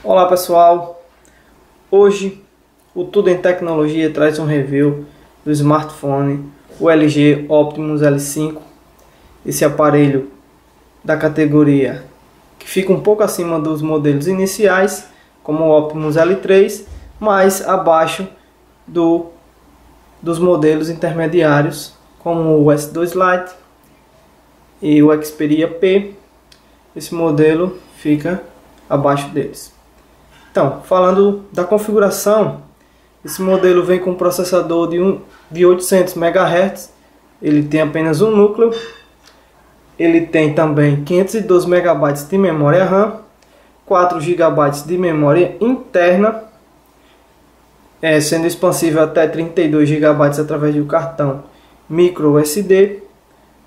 Olá pessoal, hoje o Tudo em Tecnologia traz um review do smartphone, o LG Optimus L5, esse aparelho da categoria que fica um pouco acima dos modelos iniciais, como o Optimus L3, mas abaixo dos modelos intermediários, como o S2 Lite e o Xperia P. Esse modelo fica abaixo deles. Então, falando da configuração, esse modelo vem com um processador de 800 MHz, ele tem apenas um núcleo, ele tem também 512 MB de memória RAM, 4 GB de memória interna, sendo expansível até 32 GB através do cartão micro SD,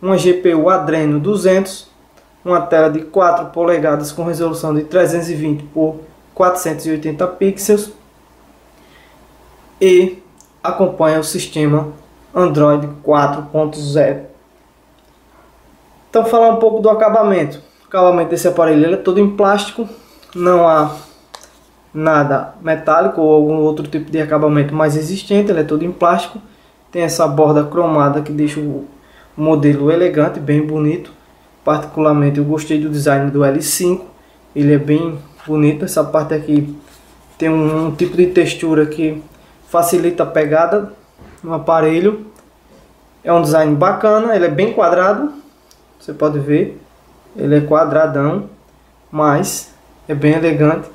uma GPU Adreno 200, uma tela de 4 polegadas com resolução de 320 por 480 pixels e acompanha o sistema Android 4.0. Então, falar um pouco do acabamento. O acabamento desse aparelho ele é todo em plástico, não há nada metálico ou algum outro tipo de acabamento mais resistente, ele é todo em plástico. Tem essa borda cromada que deixa o modelo elegante, bem bonito. Particularmente eu gostei do design do L5, ele é bem bonito. Essa parte aqui tem um tipo de textura que facilita a pegada no aparelho. É um design bacana, ele é bem quadrado, você pode ver, ele é quadradão, mas é bem elegante.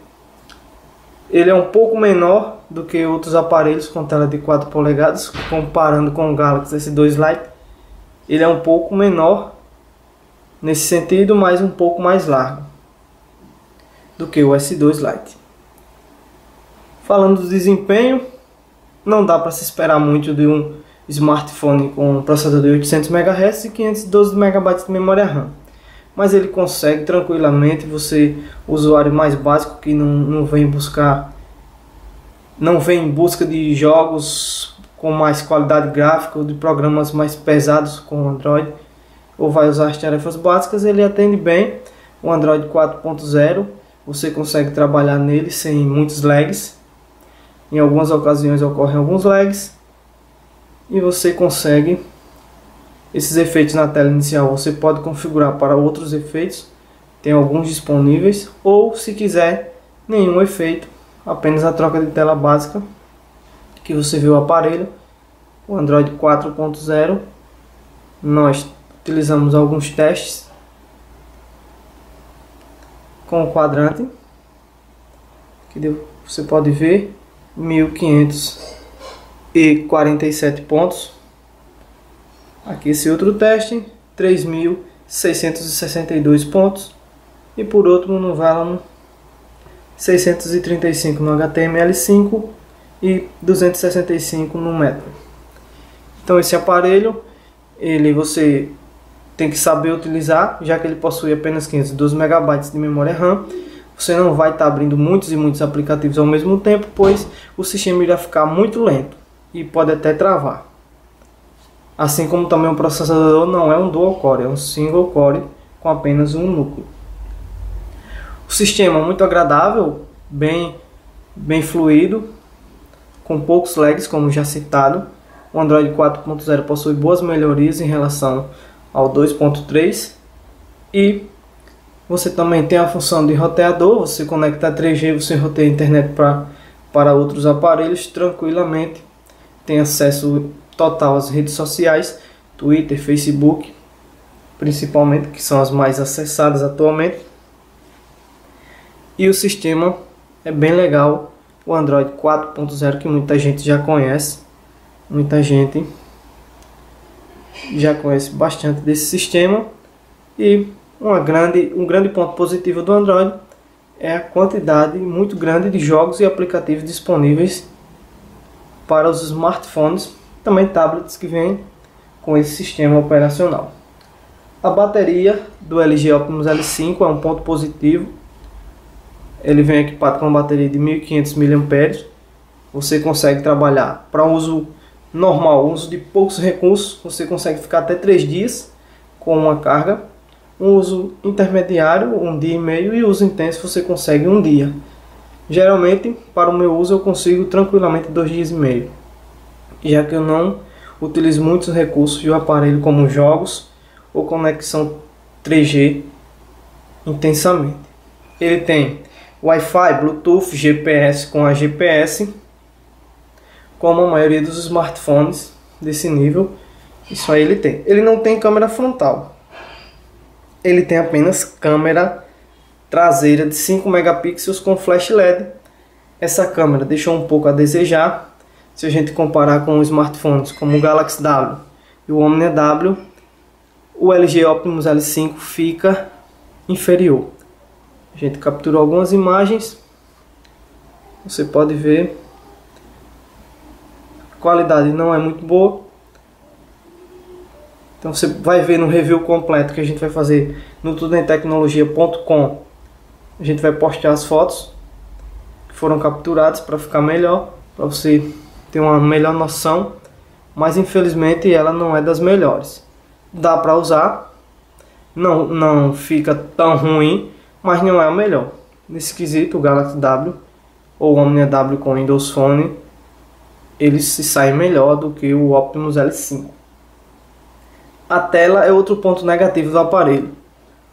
Ele é um pouco menor do que outros aparelhos com tela de 4 polegadas, comparando com o Galaxy S2 Lite. Ele é um pouco menor nesse sentido, mas um pouco mais largo do que o S2 Lite. Falando do desempenho, não dá para se esperar muito de um smartphone com um processador de 800 MHz e 512 MB de memória RAM, mas ele consegue tranquilamente. Você, usuário mais básico que não vem em busca de jogos com mais qualidade gráfica ou de programas mais pesados com o Android, ou vai usar as tarefas básicas, ele atende bem. O Android 4.0, você consegue trabalhar nele sem muitos lags. Em algumas ocasiões ocorrem alguns lags e você consegue esses efeitos na tela inicial. Você pode configurar para outros efeitos, tem alguns disponíveis, ou se quiser nenhum efeito, apenas a troca de tela básica que você vê o aparelho. O Android 4.0, nós utilizamos alguns testes com o quadrante, que você pode ver 1547 pontos. Aqui esse outro teste, 3662 pontos, e por outro no Valiant 635 no HTML5 e 265 no Metro. Então esse aparelho, você tem que saber utilizar, já que ele possui apenas 512 MB de memória RAM. Você não vai estar abrindo muitos e muitos aplicativos ao mesmo tempo, pois o sistema irá ficar muito lento e pode até travar. Assim como também o processador não é um dual core, é um single core com apenas um núcleo. O sistema é muito agradável, bem fluido, com poucos lags, como já citado. O Android 4.0 possui boas melhorias em relação ao 2.3 e você também tem a função de roteador. Você conecta a 3G, você roteia a internet para outros aparelhos tranquilamente. Tem acesso total às redes sociais, Twitter, Facebook, principalmente, que são as mais acessadas atualmente. E o sistema é bem legal, o Android 4.0, que muita gente já conhece. Muita gente já conhece bastante desse sistema. E um grande ponto positivo do Android é a quantidade muito grande de jogos e aplicativos disponíveis para os smartphones, também tablets que vêm com esse sistema operacional. A bateria do LG Optimus L5 é um ponto positivo. Ele vem equipado com uma bateria de 1500 mAh. Você consegue trabalhar para uso normal, uso de poucos recursos. Você consegue ficar até 3 dias com uma carga. Um uso intermediário, 1 dia e meio, e uso intenso você consegue 1 dia. Geralmente, para o meu uso, eu consigo tranquilamente 2 dias e meio, já que eu não utilizo muitos recursos do aparelho como jogos ou conexão 3G intensamente. Ele tem Wi-Fi, Bluetooth, GPS com a GPS, como a maioria dos smartphones desse nível. Isso aí ele tem. Ele não tem câmera frontal. Ele tem apenas câmera traseira de 5 megapixels com flash LED. Essa câmera deixou um pouco a desejar. Se a gente comparar com smartphones como o Galaxy W e o Omnia W, o LG Optimus L5 fica inferior. A gente capturou algumas imagens. Você pode ver. A qualidade não é muito boa. Então você vai ver no review completo que a gente vai fazer no tudemtecnologia.com. A gente vai postar as fotos que foram capturadas para ficar melhor, para você ter uma melhor noção, mas infelizmente ela não é das melhores. Dá para usar, não fica tão ruim, mas não é a melhor. Nesse quesito, o Galaxy W ou o Omnia W com Windows Phone, eles se saem melhor do que o Optimus L5. A tela é outro ponto negativo do aparelho.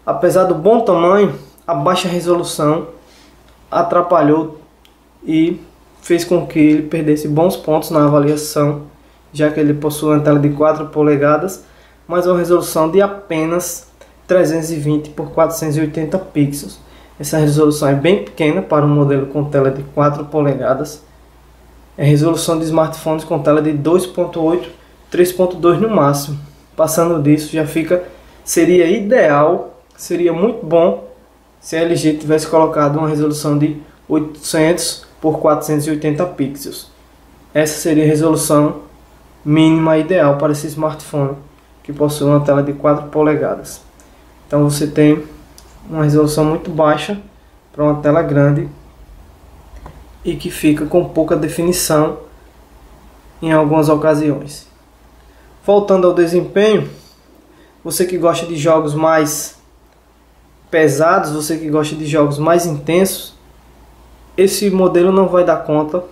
Apesar do bom tamanho, a baixa resolução atrapalhou e fez com que ele perdesse bons pontos na avaliação, já que ele possui uma tela de 4 polegadas, mas uma resolução de apenas 320 por 480 pixels. Essa resolução é bem pequena para um modelo com tela de 4 polegadas. É resolução de smartphones com tela de 2.8, 3.2 no máximo. Passando disso seria ideal, seria muito bom se a LG tivesse colocado uma resolução de 800 por 480 pixels. Essa seria a resolução mínima ideal para esse smartphone que possui uma tela de 4 polegadas. Então você tem uma resolução muito baixa para uma tela grande e que fica com pouca definição em algumas ocasiões. Voltando ao desempenho, você que gosta de jogos mais pesados, você que gosta de jogos mais intensos, esse modelo não vai dar conta,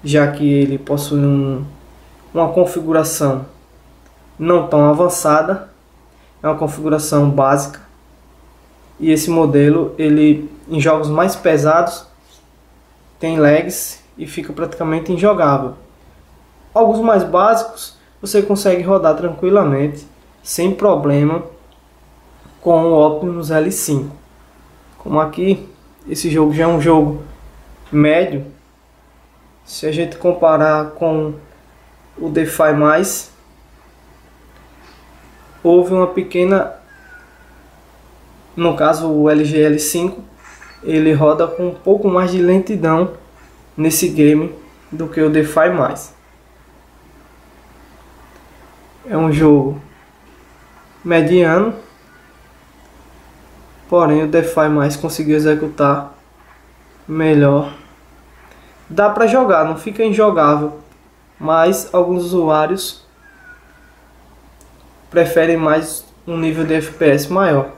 já que ele possui uma configuração não tão avançada, é uma configuração básica, e esse modelo, ele em jogos mais pesados tem lags e fica praticamente injogável. Alguns mais básicos você consegue rodar tranquilamente, sem problema, com o Optimus L5. Como aqui, esse jogo já é um jogo médio, se a gente comparar com o DeFi+, houve uma pequena, no caso o LG L5, ele roda com um pouco mais de lentidão nesse game do que o DeFi+. É um jogo mediano, porém o DeFi+ conseguiu executar melhor. Dá para jogar, não fica injogável, mas alguns usuários preferem mais um nível de FPS maior.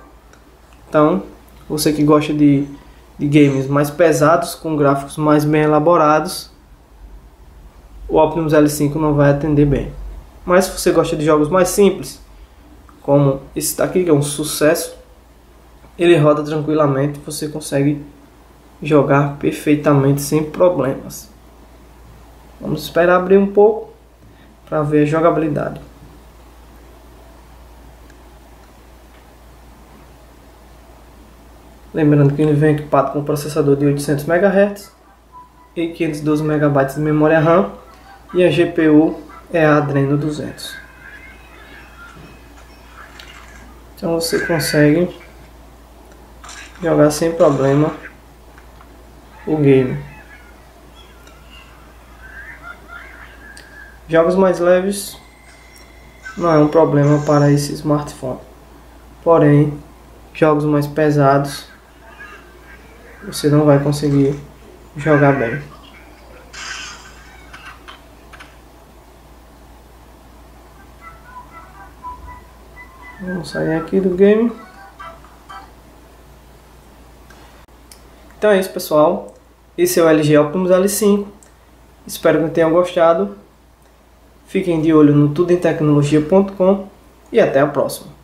Então, você que gosta de games mais pesados, com gráficos mais bem elaborados, o Optimus L5 não vai atender bem. Mas se você gosta de jogos mais simples, como esse daqui que é um sucesso, ele roda tranquilamente, você consegue jogar perfeitamente sem problemas. Vamos esperar abrir um pouco para ver a jogabilidade. Lembrando que ele vem equipado com um processador de 800 MHz e 512 MB de memória RAM, e a GPU é a Adreno 200. Então você consegue jogar sem problema o game. Jogos mais leves não é um problema para esse smartphone, porém jogos mais pesados você não vai conseguir jogar bem. Vamos sair aqui do game. Então é isso, pessoal. Esse é o LG Optimus L5. Espero que tenham gostado. Fiquem de olho no tudemtecnologia.com e até a próxima.